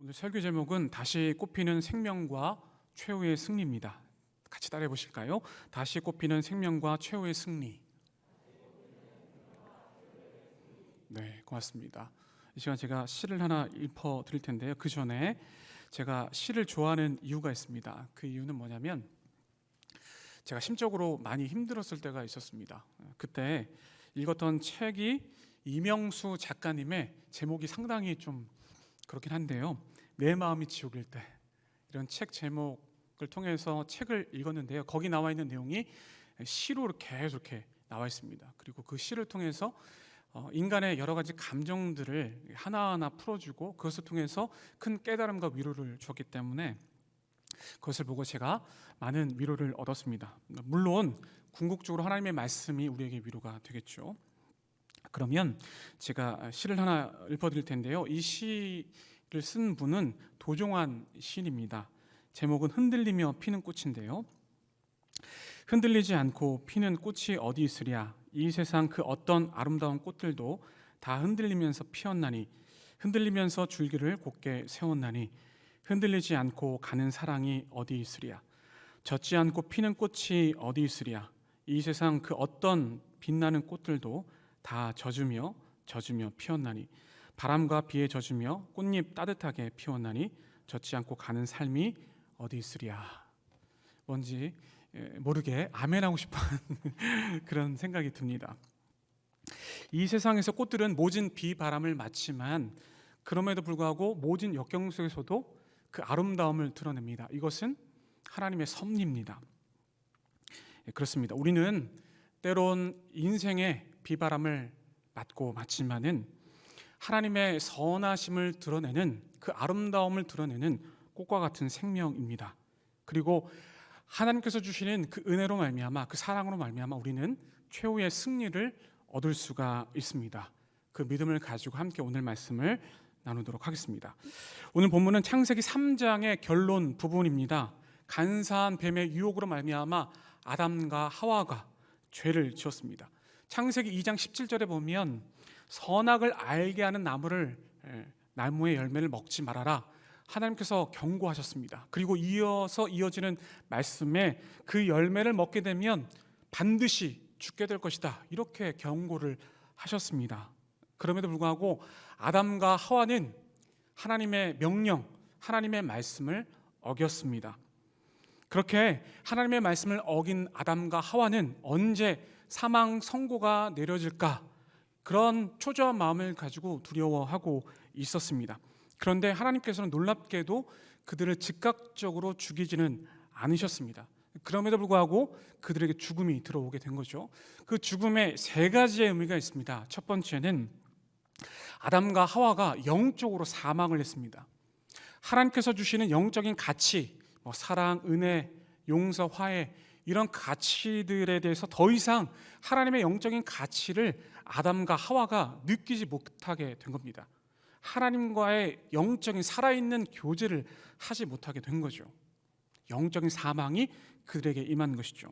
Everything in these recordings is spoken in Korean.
오늘 설교 제목은 다시 꽃피는 생명과 최후의 승리입니다. 같이 따라해 보실까요? 다시 꽃피는 생명과 최후의 승리. 네, 고맙습니다. 이 시간 제가 시를 하나 읽어 드릴 텐데요. 그 전에 제가 시를 좋아하는 이유가 있습니다. 그 이유는 뭐냐면 제가 심적으로 많이 힘들었을 때가 있었습니다. 그때 읽었던 책이 이명수 작가님의 제목이 상당히 좀 그렇긴 한데요. 내 마음이 지옥일 때, 이런 책 제목을 통해서 책을 읽었는데요. 거기 나와 있는 내용이 시로 계속 이렇게 나와 있습니다. 그리고 그 시를 통해서 인간의 여러 가지 감정들을 하나하나 풀어주고 그것을 통해서 큰 깨달음과 위로를 주었기 때문에 그것을 보고 제가 많은 위로를 얻었습니다. 물론 궁극적으로 하나님의 말씀이 우리에게 위로가 되겠죠. 그러면 제가 시를 하나 읽어드릴 텐데요. 이 시를 쓴 분은 도종환 시인입니다. 제목은 흔들리며 피는 꽃인데요. 흔들리지 않고 피는 꽃이 어디 있으랴. 이 세상 그 어떤 아름다운 꽃들도 다 흔들리면서 피었나니, 흔들리면서 줄기를 곧게 세웠나니, 흔들리지 않고 가는 사랑이 어디 있으랴. 젖지 않고 피는 꽃이 어디 있으랴. 이 세상 그 어떤 빛나는 꽃들도 다 젖으며 피었나니, 바람과 비에 젖으며 꽃잎 따뜻하게 피웠나니, 젖지 않고 가는 삶이 어디 있으랴. 뭔지 모르게 아멘하고 싶은 그런 생각이 듭니다. 이 세상에서 꽃들은 모진 비바람을 맞지만 그럼에도 불구하고 모진 역경 속에서도 그 아름다움을 드러냅니다. 이것은 하나님의 섭리입니다. 그렇습니다. 우리는 때론 인생의 비바람을 맞지만은 하나님의 선하심을 드러내는, 그 아름다움을 드러내는 꽃과 같은 생명입니다. 그리고 하나님께서 주시는 그 은혜로 말미암아, 그 사랑으로 말미암아 우리는 최후의 승리를 얻을 수가 있습니다. 그 믿음을 가지고 함께 오늘 말씀을 나누도록 하겠습니다. 오늘 본문은 창세기 3장의 결론 부분입니다. 간사한 뱀의 유혹으로 말미암아 아담과 하와가 죄를 지었습니다. 창세기 2장 17절에 보면 선악을 알게 하는 나무의 열매를 먹지 말아라, 하나님께서 경고하셨습니다. 그리고 이어지는 말씀에 그 열매를 먹게 되면 반드시 죽게 될 것이다, 이렇게 경고를 하셨습니다. 그럼에도 불구하고 아담과 하와는 하나님의 명령, 하나님의 말씀을 어겼습니다. 그렇게 하나님의 말씀을 어긴 아담과 하와는 언제 사망 선고가 내려질까, 그런 초조한 마음을 가지고 두려워하고 있었습니다. 그런데 하나님께서는 놀랍게도 그들을 즉각적으로 죽이지는 않으셨습니다. 그럼에도 불구하고 그들에게 죽음이 들어오게 된 거죠. 그 죽음에 세 가지의 의미가 있습니다. 첫 번째는 아담과 하와가 영적으로 사망을 했습니다. 하나님께서 주시는 영적인 가치, 사랑, 은혜, 용서, 화해, 이런 가치들에 대해서 더 이상 하나님의 영적인 가치를 아담과 하와가 느끼지 못하게 된 겁니다. 하나님과의 영적인 살아있는 교제를 하지 못하게 된 거죠. 영적인 사망이 그들에게 임한 것이죠.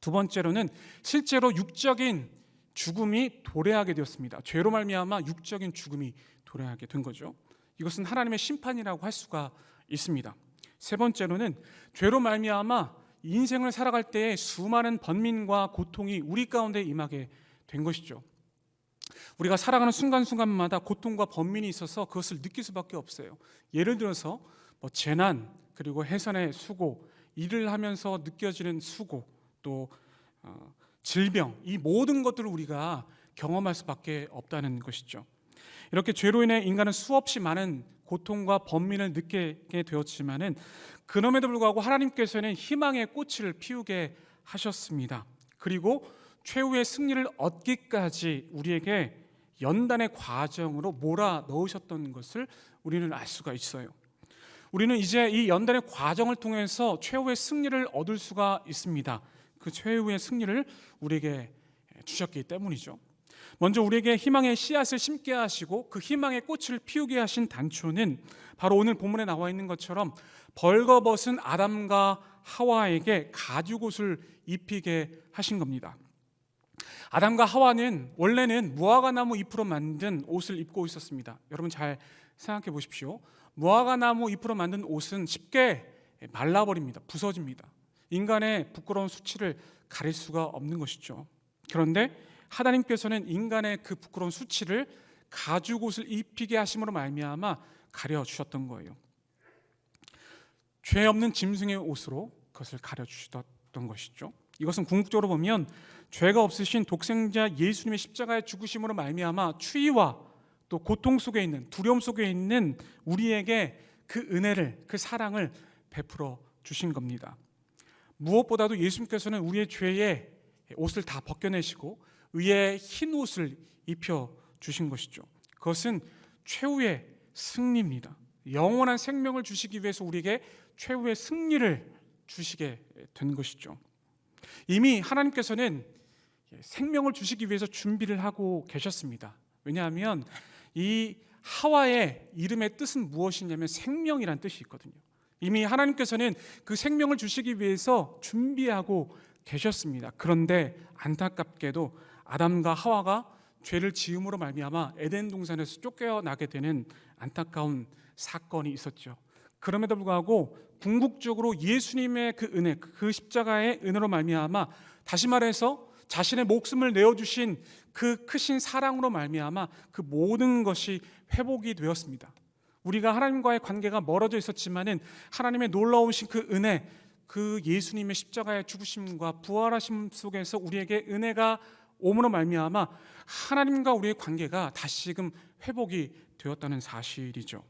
두 번째로는 실제로 육적인 죽음이 도래하게 되었습니다. 죄로 말미암아 육적인 죽음이 도래하게 된 거죠. 이것은 하나님의 심판이라고 할 수가 있습니다. 세 번째로는 죄로 말미암아 인생을 살아갈 때에 수많은 번민과 고통이 우리 가운데 임하게 된 것이죠. 우리가 살아가는 순간순간마다 고통과 번민이 있어서 그것을 느낄 수밖에 없어요. 예를 들어서 재난, 그리고 해산의 수고, 일을 하면서 느껴지는 수고, 또 질병, 이 모든 것들을 우리가 경험할 수밖에 없다는 것이죠. 이렇게 죄로 인해 인간은 수없이 많은 고통과 번민을 느끼게 되었지만은 그럼에도 불구하고 하나님께서는 희망의 꽃을 피우게 하셨습니다. 그리고 최후의 승리를 얻기까지 우리에게 연단의 과정으로 몰아 넣으셨던 것을 우리는 알 수가 있어요. 우리는 이제 이 연단의 과정을 통해서 최후의 승리를 얻을 수가 있습니다. 그 최후의 승리를 우리에게 주셨기 때문이죠. 먼저 우리에게 희망의 씨앗을 심게 하시고 그 희망의 꽃을 피우게 하신 단초는 바로 오늘 본문에 나와 있는 것처럼 벌거벗은 아담과 하와에게 가죽옷을 입히게 하신 겁니다. 아담과 하와는 원래는 무화과나무 잎으로 만든 옷을 입고 있었습니다. 여러분 잘 생각해 보십시오. 무화과 나무 잎으로 만든 옷은 쉽게 말라버립니다. 부서집니다. 인간의 부끄러운 수치를 가릴 수가 없는 것이죠. 그런데 하나님께서는 인간의 그 부끄러운 수치를 가죽 옷을 입히게 하심으로 말미암아 가려주셨던 거예요. 죄 없는 짐승의 옷으로 그것을 가려주셨던 것이죠. 이것은 궁극적으로 보면 죄가 없으신 독생자 예수님의 십자가의 죽으심으로 말미암아 추위와 또 고통 속에 있는, 두려움 속에 있는 우리에게 그 은혜를, 그 사랑을 베풀어 주신 겁니다. 무엇보다도 예수님께서는 우리의 죄의 옷을 다 벗겨내시고 의의 흰 옷을 입혀 주신 것이죠. 그것은 최후의 승리입니다. 영원한 생명을 주시기 위해서 우리에게 최후의 승리를 주시게 된 것이죠. 이미 하나님께서는 생명을 주시기 위해서 준비를 하고 계셨습니다. 왜냐하면 이 하와의 이름의 뜻은 무엇이냐면 생명이란 뜻이 있거든요. 이미 하나님께서는 그 생명을 주시기 위해서 준비하고 계셨습니다. 그런데 안타깝게도 아담과 하와가 죄를 지음으로 말미암아 에덴 동산에서 쫓겨나게 되는 안타까운 사건이 있었죠. 그럼에도 불구하고 궁극적으로 예수님의 그 은혜, 그 십자가의 은혜로 말미암아, 다시 말해서 자신의 목숨을 내어주신 그 크신 사랑으로 말미암아 그 모든 것이 회복이 되었습니다. 우리가 하나님과의 관계가 멀어져 있었지만은 하나님의 놀라우신 그 은혜, 그 예수님의 십자가의 죽으심과 부활하심 속에서 우리에게 은혜가 오므로 말미암아 하나님과 우리의 관계가 다시금 회복이 되었다는 사실이죠.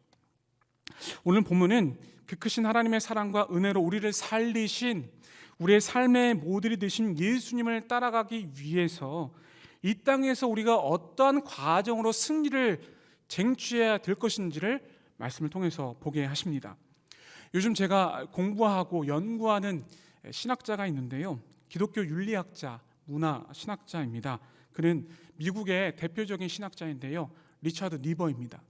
오늘 본문은 그 크신 하나님의 사랑과 은혜로 우리를 살리신, 우리의 삶의 모델이 되신 예수님을 따라가기 위해서 이 땅에서 우리가 어떠한 과정으로 승리를 쟁취해야 될 것인지를 말씀을 통해서 보게 하십니다. 요즘 제가 공부하고 연구하는 신학자가 있는데요, 기독교 윤리학자, 문화 신학자입니다. 그는 미국의 대표적인 신학자인데요, 리처드 니버입니다.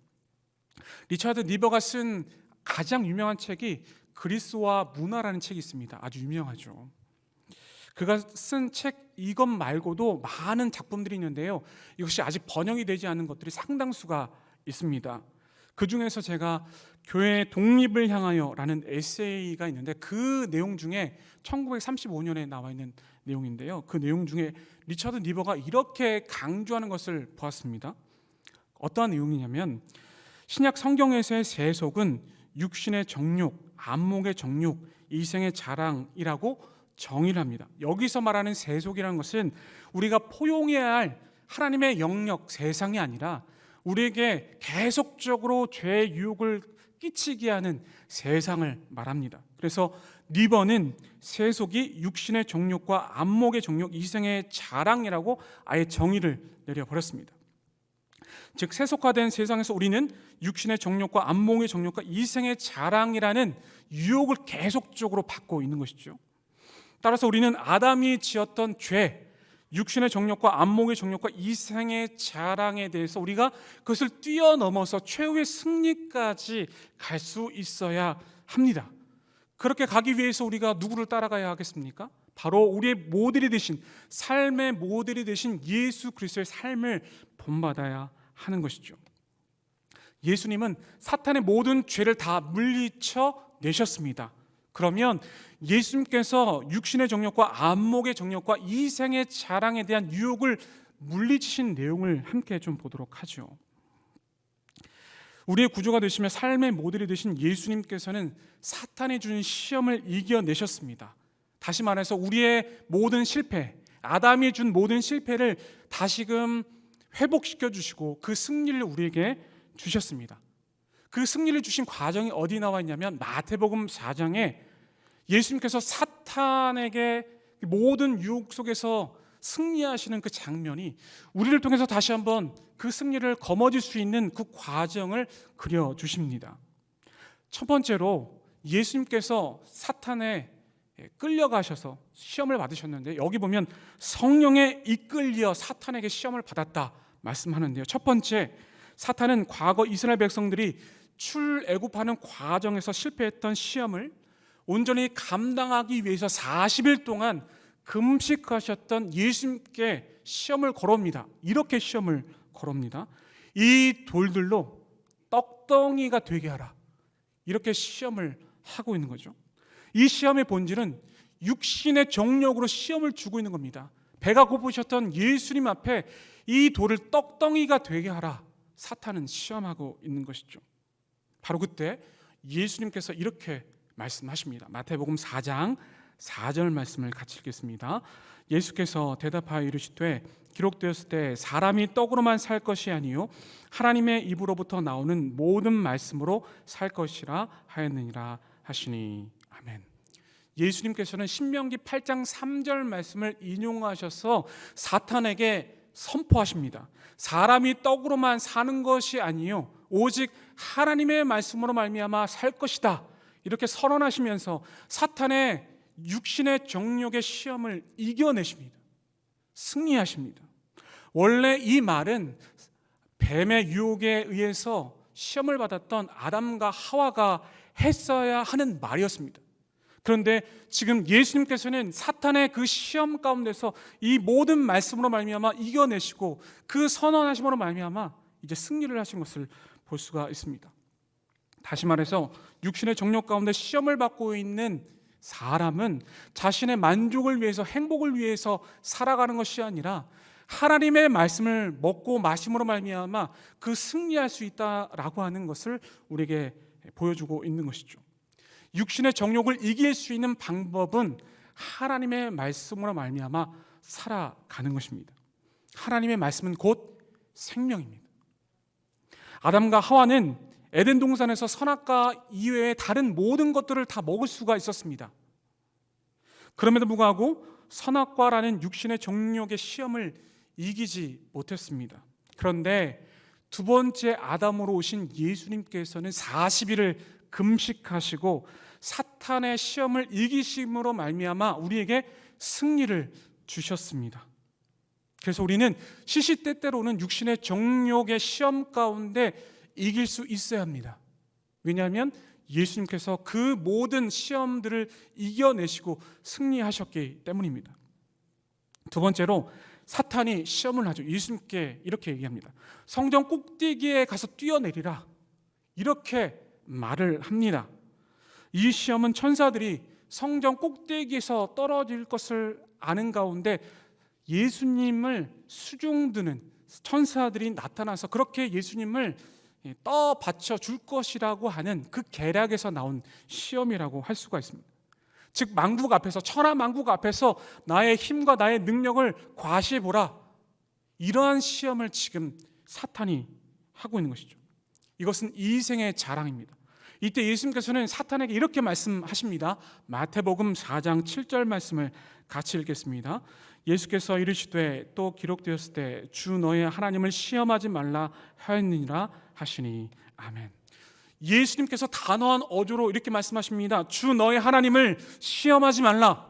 리처드 니버가 쓴 가장 유명한 책이 그리스와 문화라는 책이 있습니다. 아주 유명하죠. 그가 쓴 책 이것 말고도 많은 작품들이 있는데요, 이것이 아직 번역이 되지 않은 것들이 상당수가 있습니다. 그 중에서 제가 교회 독립을 향하여라는 에세이가 있는데, 그 내용 중에 1935년에 나와 있는 내용인데요, 그 내용 중에 리처드 니버가 이렇게 강조하는 것을 보았습니다. 어떠한 내용이냐면, 신약 성경에서의 세속은 육신의 정욕, 안목의 정욕, 이생의 자랑이라고 정의를 합니다. 여기서 말하는 세속이라는 것은 우리가 포용해야 할 하나님의 영역, 세상이 아니라 우리에게 계속적으로 죄의 유혹을 끼치게 하는 세상을 말합니다. 그래서 니버는 세속이 육신의 정욕과 안목의 정욕, 이생의 자랑이라고 아예 정의를 내려버렸습니다. 즉, 세속화된 세상에서 우리는 육신의 정욕과 안목의 정욕과 이생의 자랑이라는 유혹을 계속적으로 받고 있는 것이죠. 따라서 우리는 아담이 지었던 죄, 육신의 정욕과 안목의 정욕과 이생의 자랑에 대해서 우리가 그것을 뛰어넘어서 최후의 승리까지 갈 수 있어야 합니다. 그렇게 가기 위해서 우리가 누구를 따라가야 하겠습니까? 바로 우리의 모델이 되신, 삶의 모델이 되신 예수 그리스도의 삶을 본받아야 하는 것이죠. 예수님은 사탄의 모든 죄를 다 물리쳐 내셨습니다. 그러면 예수님께서 육신의 정욕과 안목의 정욕과 이생의 자랑에 대한 유혹을 물리치신 내용을 함께 좀 보도록 하죠. 우리의 구조가 되시며 삶의 모델이 되신 예수님께서는 사탄이 준 시험을 이겨내셨습니다. 다시 말해서 우리의 모든 실패, 아담이 준 모든 실패를 다시금 회복시켜 주시고 그 승리를 우리에게 주셨습니다. 그 승리를 주신 과정이 어디 나와 있냐면 마태복음 4장에 예수님께서 사탄에게 모든 유혹 속에서 승리하시는 그 장면이 우리를 통해서 다시 한번 그 승리를 거머쥘 수 있는 그 과정을 그려주십니다. 첫 번째로 예수님께서 사탄에 끌려가셔서 시험을 받으셨는데, 여기 보면 성령에 이끌려 사탄에게 시험을 받았다 말씀하는데요, 첫 번째, 사탄은 과거 이스라엘 백성들이 출애굽하는 과정에서 실패했던 시험을 온전히 감당하기 위해서 40일 동안 금식하셨던 예수님께 시험을 걸어옵니다. 이렇게 시험을 걸어옵니다. 이 돌들로 떡덩이가 되게 하라. 이렇게 시험을 하고 있는 거죠. 이 시험의 본질은 육신의 정욕으로 시험을 주고 있는 겁니다. 배가 고프셨던 예수님 앞에 이 돌을 떡덩이가 되게 하라, 사탄은 시험하고 있는 것이죠. 바로 그때 예수님께서 이렇게 말씀하십니다. 마태복음 4장 4절 말씀을 같이 읽겠습니다. 예수께서 대답하여 이르시되 기록되었을 때 사람이 떡으로만 살 것이 아니요 하나님의 입으로부터 나오는 모든 말씀으로 살 것이라 하였느니라 하시니. 아멘. 예수님께서는 신명기 8장 3절 말씀을 인용하셔서 사탄에게 선포하십니다. 사람이 떡으로만 사는 것이 아니요 오직 하나님의 말씀으로 말미암아 살 것이다, 이렇게 선언하시면서 사탄의 육신의 정욕의 시험을 이겨내십니다. 승리하십니다. 원래 이 말은 뱀의 유혹에 의해서 시험을 받았던 아담과 하와가 했어야 하는 말이었습니다. 그런데 지금 예수님께서는 사탄의 그 시험 가운데서 이 모든 말씀으로 말미암아 이겨내시고 그 선언하심으로 말미암아 이제 승리를 하신 것을 볼 수가 있습니다. 다시 말해서 육신의 정욕 가운데 시험을 받고 있는 사람은 자신의 만족을 위해서, 행복을 위해서 살아가는 것이 아니라 하나님의 말씀을 먹고 마심으로 말미암아 그 승리할 수 있다라고 하는 것을 우리에게 보여주고 있는 것이죠. 육신의 정욕을 이길 수 있는 방법은 하나님의 말씀으로 말미암아 살아가는 것입니다. 하나님의 말씀은 곧 생명입니다. 아담과 하와는 에덴 동산에서 선악과 이외의 다른 모든 것들을 다 먹을 수가 있었습니다. 그럼에도 불구하고 선악과라는 육신의 정욕의 시험을 이기지 못했습니다. 그런데 두 번째 아담으로 오신 예수님께서는 40일을 금식하시고 사탄의 시험을 이기심으로 말미암아 우리에게 승리를 주셨습니다. 그래서 우리는 시시때때로는 육신의 정욕의 시험 가운데 이길 수 있어야 합니다. 왜냐하면 예수님께서 그 모든 시험들을 이겨내시고 승리하셨기 때문입니다. 두 번째로 사탄이 시험을 하죠. 예수님께 이렇게 얘기합니다. 성전 꼭대기에 가서 뛰어내리라, 이렇게 말을 합니다. 이 시험은 천사들이 성전 꼭대기에서 떨어질 것을 아는 가운데 예수님을 수종드는 천사들이 나타나서 그렇게 예수님을 떠 받쳐 줄 것이라고 하는 그 계략에서 나온 시험이라고 할 수가 있습니다. 즉 만국 앞에서, 천하 만국 앞에서 나의 힘과 나의 능력을 과시해보라, 이러한 시험을 지금 사탄이 하고 있는 것이죠. 이것은 이생의 자랑입니다. 이때 예수님께서는 사탄에게 이렇게 말씀하십니다. 마태복음 4장 7절 말씀을 같이 읽겠습니다. 예수께서 이르시되 또 기록되었을 때 주 너의 하나님을 시험하지 말라 하였느니라 하시니. 아멘. 예수님께서 단호한 어조로 이렇게 말씀하십니다. 주 너의 하나님을 시험하지 말라.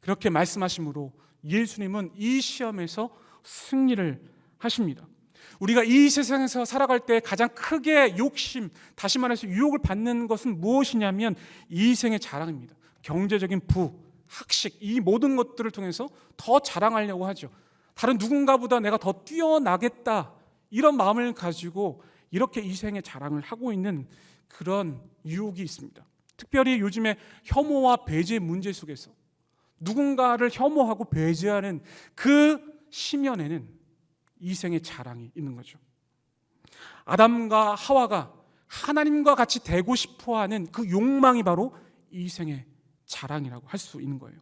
그렇게 말씀하심으로 예수님은 이 시험에서 승리를 하십니다. 우리가 이 세상에서 살아갈 때 가장 크게 욕심, 다시 말해서 유혹을 받는 것은 무엇이냐면 이생의 자랑입니다. 경제적인 부, 학식, 이 모든 것들을 통해서 더 자랑하려고 하죠. 다른 누군가보다 내가 더 뛰어나겠다, 이런 마음을 가지고 이렇게 이생의 자랑을 하고 있는 그런 유혹이 있습니다. 특별히 요즘에 혐오와 배제 문제 속에서 누군가를 혐오하고 배제하는 그 심연에는 이생의 자랑이 있는 거죠. 아담과 하와가 하나님과 같이 되고 싶어하는 그 욕망이 바로 이생의 자랑이라고 할 수 있는 거예요.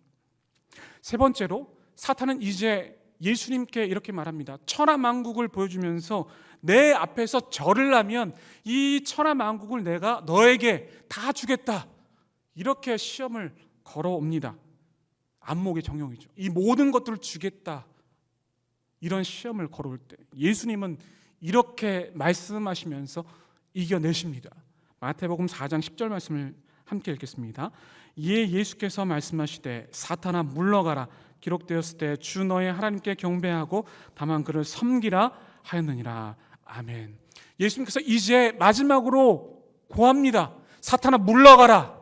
세 번째로 사탄은 이제 예수님께 이렇게 말합니다. 천하만국을 보여주면서 내 앞에서 절을 하면 이 천하만국을 내가 너에게 다 주겠다, 이렇게 시험을 걸어옵니다. 안목의 정욕이죠. 이 모든 것들을 주겠다, 이런 시험을 걸어올 때 예수님은 이렇게 말씀하시면서 이겨내십니다. 마태복음 4장 10절 말씀을 함께 읽겠습니다. 이에 예수께서 말씀하시되 사탄아 물러가라, 기록되었을 때 주 너의 하나님께 경배하고 다만 그를 섬기라 하였느니라. 아멘. 예수님께서 이제 마지막으로 고합니다. 사탄아 물러가라,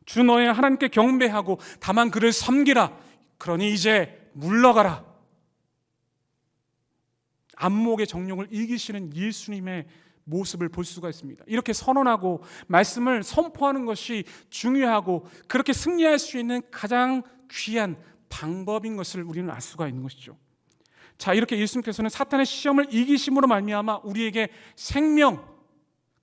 주 너의 하나님께 경배하고 다만 그를 섬기라. 그러니 이제 물러가라. 안목의 정욕을 이기시는 예수님의 모습을 볼 수가 있습니다. 이렇게 선언하고 말씀을 선포하는 것이 중요하고 그렇게 승리할 수 있는 가장 귀한 방법인 것을 우리는 알 수가 있는 것이죠. 자, 이렇게 예수님께서는 사탄의 시험을 이기심으로 말미암아 우리에게 생명,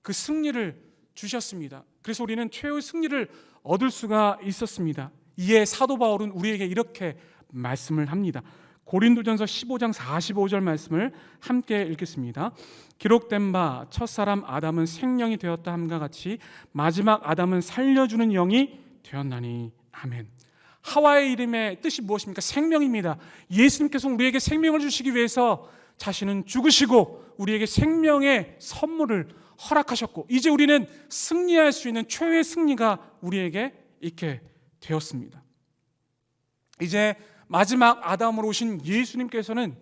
그 승리를 주셨습니다. 그래서 우리는 최후의 승리를 얻을 수가 있었습니다. 이에 사도 바울은 우리에게 이렇게 말씀을 합니다. 고린도전서 15장 45절 말씀을 함께 읽겠습니다. 기록된 바 첫사람 아담은 생명이 되었다 함과 같이 마지막 아담은 살려주는 영이 되었나니. 아멘. 하와의 이름의 뜻이 무엇입니까? 생명입니다. 예수님께서 우리에게 생명을 주시기 위해서 자신은 죽으시고 우리에게 생명의 선물을 허락하셨고, 이제 우리는 승리할 수 있는 최후의 승리가 우리에게 있게 되었습니다. 이제 마지막 아담으로 오신 예수님께서는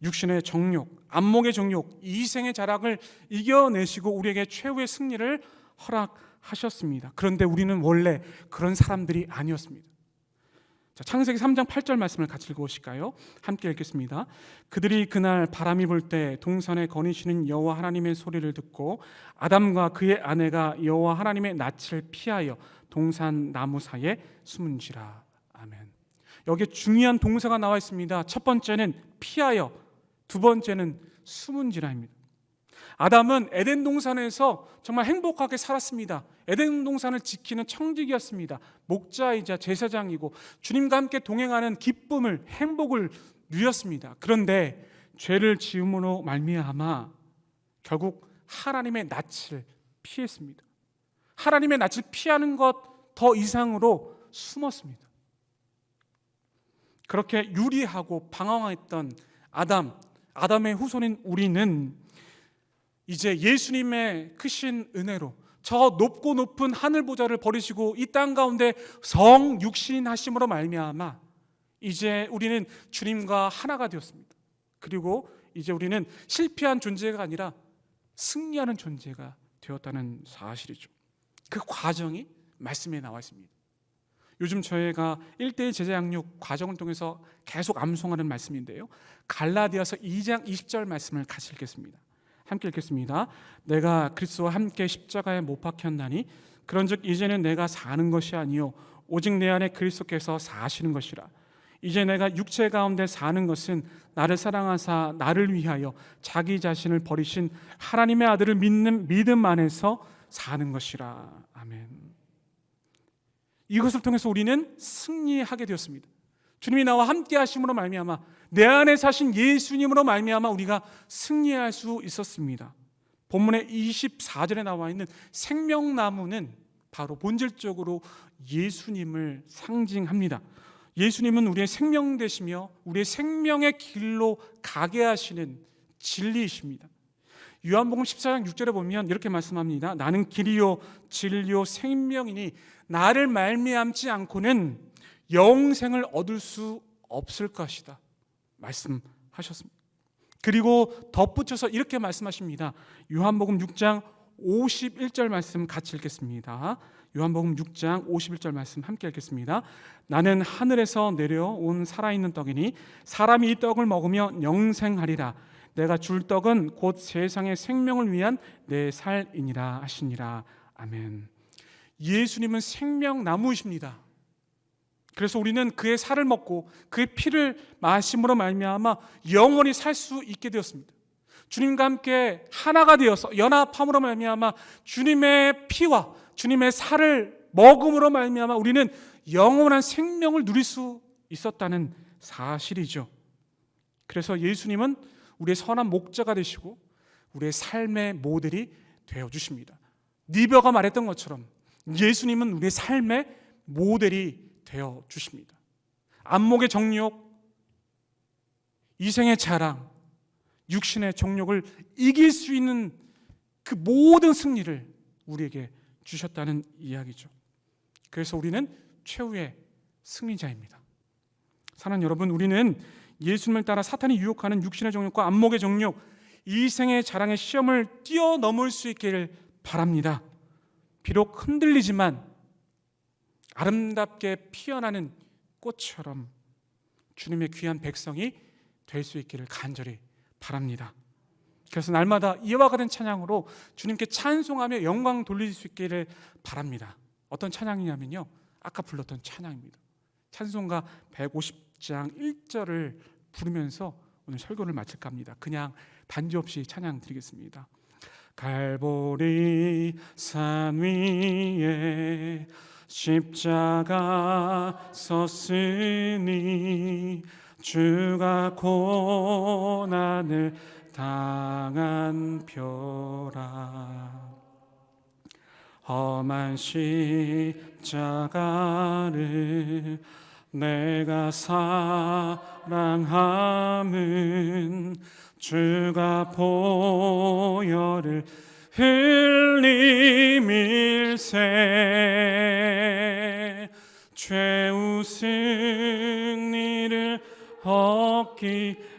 육신의 정욕, 안목의 정욕, 이생의 자락을 이겨내시고 우리에게 최후의 승리를 허락하셨습니다. 그런데 우리는 원래 그런 사람들이 아니었습니다. 자, 창세기 3장 8절 말씀을 같이 읽어보실까요? 함께 읽겠습니다. 그들이 그날 바람이 불 때 동산에 거니시는 여호와 하나님의 소리를 듣고 아담과 그의 아내가 여호와 하나님의 낯을 피하여 동산 나무 사이에 숨은지라. 아멘. 여기에 중요한 동사가 나와 있습니다. 첫 번째는 피하여, 두 번째는 숨은지라입니다. 아담은 에덴 동산에서 정말 행복하게 살았습니다. 에덴 동산을 지키는 청지기였습니다. 목자이자 제사장이고 주님과 함께 동행하는 기쁨을, 행복을 누렸습니다. 그런데 죄를 지음으로 말미암아 결국 하나님의 낯을 피했습니다. 하나님의 낯을 피하는 것 더 이상으로 숨었습니다. 그렇게 유리하고 방황했던 아담의 후손인 우리는 이제 예수님의 크신 은혜로 저 높고 높은 하늘 보좌를 버리시고 이 땅 가운데 성육신인 하심으로 말미암아 이제 우리는 주님과 하나가 되었습니다. 그리고 이제 우리는 실패한 존재가 아니라 승리하는 존재가 되었다는 사실이죠. 그 과정이 말씀에 나와 있습니다. 요즘 저희가 1:1 제자 양육 과정을 통해서 계속 암송하는 말씀인데요, 갈라디아서 2장 20절 말씀을 같이 읽겠습니다. 함께 읽겠습니다. 내가 그리스도와 함께 십자가에 못 박혔나니 그런즉 이제는 내가 사는 것이 아니요 오직 내 안에 그리스도께서 사시는 것이라. 이제 내가 육체 가운데 사는 것은 나를 사랑하사 나를 위하여 자기 자신을 버리신 하나님의 아들을 믿는 믿음 안에서 사는 것이라. 아멘. 이것을 통해서 우리는 승리하게 되었습니다. 주님이 나와 함께 하심으로 말미암아 내 안에 사신 예수님으로 말미암아 우리가 승리할 수 있었습니다. 본문의 24절에 나와 있는 생명나무는 바로 본질적으로 예수님을 상징합니다. 예수님은 우리의 생명 되시며 우리의 생명의 길로 가게 하시는 진리이십니다. 요한복음 14장 6절에 보면 이렇게 말씀합니다. 나는 길이요 진리요 생명이니 나를 말미암지 않고는 영생을 얻을 수 없을 것이다 말씀하셨습니다. 그리고 덧붙여서 이렇게 말씀하십니다. 요한복음 6장 51절 말씀 같이 읽겠습니다. 요한복음 6장 51절 말씀 함께 읽겠습니다. 나는 하늘에서 내려온 살아있는 떡이니 사람이 이 떡을 먹으면 영생하리라. 내가 줄 떡은 곧 세상의 생명을 위한 내 살이니라 하시니라. 아멘. 예수님은 생명나무이십니다. 그래서 우리는 그의 살을 먹고 그의 피를 마심으로 말미암아 영원히 살 수 있게 되었습니다. 주님과 함께 하나가 되어서 연합함으로 말미암아 주님의 피와 주님의 살을 먹음으로 말미암아 우리는 영원한 생명을 누릴 수 있었다는 사실이죠. 그래서 예수님은 우리의 선한 목자가 되시고 우리의 삶의 모델이 되어주십니다. 니벼가 말했던 것처럼 예수님은 우리의 삶의 모델이 되어주십니다. 안목의 정욕, 이생의 자랑, 육신의 정욕을 이길 수 있는 그 모든 승리를 우리에게 주셨다는 이야기죠. 그래서 우리는 최후의 승리자입니다. 사랑하는 여러분, 우리는 예수님을 따라 사탄이 유혹하는 육신의 정욕과 안목의 정욕, 이생의 자랑의 시험을 뛰어넘을 수 있기를 바랍니다. 비록 흔들리지만 아름답게 피어나는 꽃처럼 주님의 귀한 백성이 될 수 있기를 간절히 바랍니다. 그래서 날마다 이와 같은 찬양으로 주님께 찬송하며 영광 돌릴 수 있기를 바랍니다. 어떤 찬양이냐면요, 아까 불렀던 찬양입니다. 찬송가 150장 1절을 부르면서 오늘 설교를 마칠까 합니다. 그냥 반주 없이 찬양 드리겠습니다. 갈보리 산 위에 십자가 섰으니 주가 고난을 당한 표라. 험한 십자가를 내가 사랑함은 주가 보혈을 흘림일세. 죄우 승리를 얻기까지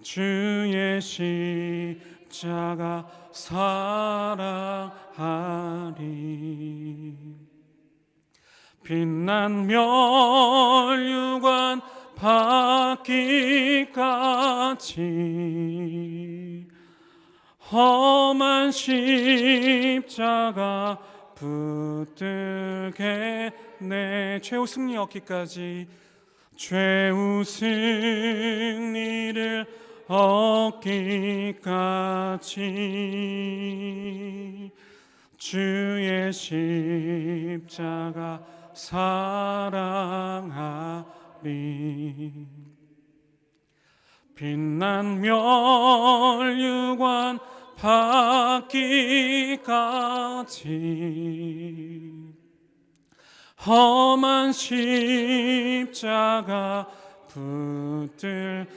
주의 십자가 사랑하리. 빛난 멸류관 받기까지 험한 십자가 붙들겠네. 최후 승리 얻기까지, 최후 승리를 얻기까지 주의 십자가 사랑하리. 빛난 멸류관 받기까지 험한 십자가 붙들겠네.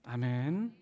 아멘.